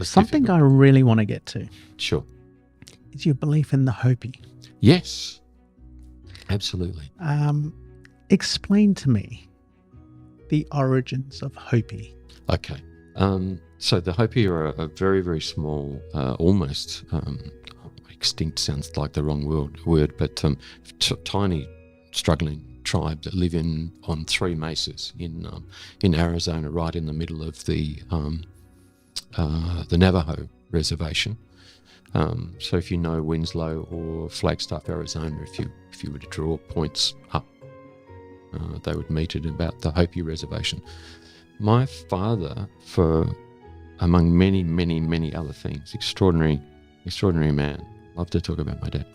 Something difficult. I really want to get to Sure. is your belief in the Hopi. Yes. Absolutely. Explain to me the origins of Hopi. Okay. So the Hopi are a very, very small, almost extinct sounds like the wrong word, but tiny, struggling tribe that live on three mesas in Arizona, right in the middle of the Navajo reservation. So if you know Winslow or Flagstaff, Arizona, if you were to draw points up, they would meet at about the Hopi reservation. My father, for among many, many, many other things, extraordinary man. Love to talk about my dad.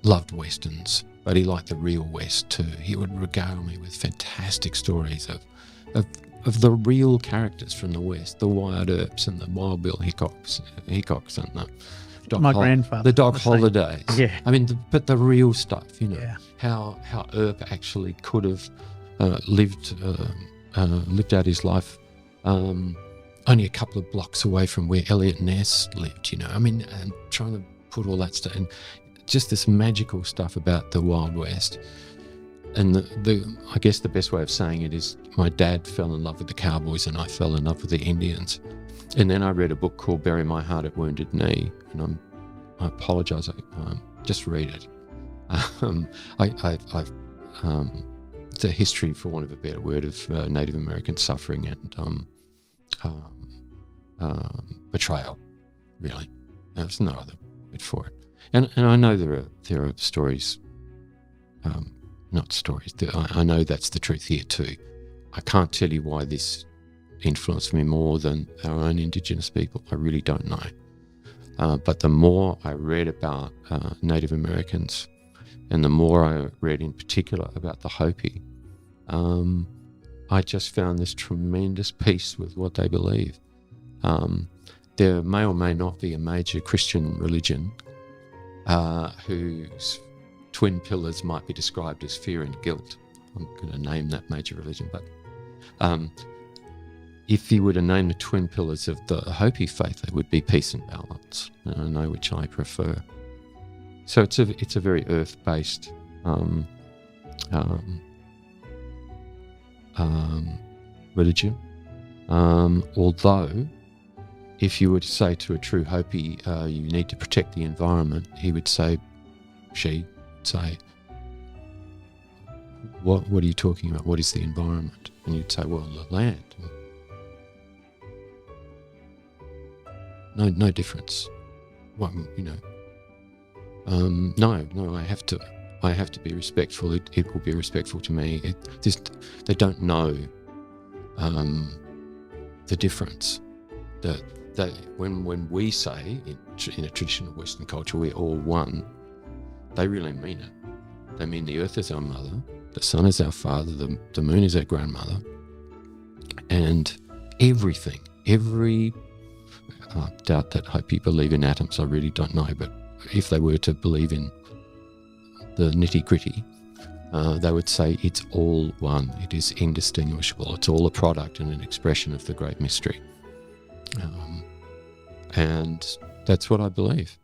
Loved Westerns, but he liked the real West too. He would regale me with fantastic stories of the real characters from the West, the Wyatt Earps and the Wild Bill Hickox and the grandfather, the Doc Hollidays. Yeah. I mean, but the real stuff, Yeah. how Earp actually could have lived out his life only a couple of blocks away from where Elliot Ness lived. I mean, and trying to put all that stuff and just this magical stuff about the Wild West. And I guess the best way of saying it is my dad fell in love with the cowboys and I fell in love with the Indians. And then I read a book called Bury My Heart at Wounded Knee, and I apologise. Just read it. It's a history, for want of a better word, of Native American suffering and betrayal. Really, there's no other word for it. And I know there are stories. Not stories. I know that's the truth here too. I can't tell you why this influenced me more than our own Indigenous people. I really don't know. But the more I read about Native Americans, and the more I read in particular about the Hopi, I just found this tremendous peace with what they believe. There may or may not be a major Christian religion whose twin pillars might be described as fear and guilt. I'm going to name that major religion, but if you were to name the twin pillars of the Hopi faith, they would be peace and balance, and I know which I prefer. So it's a very earth-based religion. Although, if you were to say to a true Hopi, you need to protect the environment, she'd say, what are you talking about? What is the environment? And you'd say, well, the land. No difference. Well, no, I have to be respectful. It will be respectful to me. They don't know the difference. When we say in a traditional Western culture we're all one, they really mean it. They mean the earth is our mother, the sun is our father, the moon is our grandmother, and everything. I doubt that Hopi believe in atoms. I really don't know, but if they were to believe in the nitty-gritty, they would say it's all one. It is indistinguishable. It's all a product and an expression of the great mystery. And that's what I believe.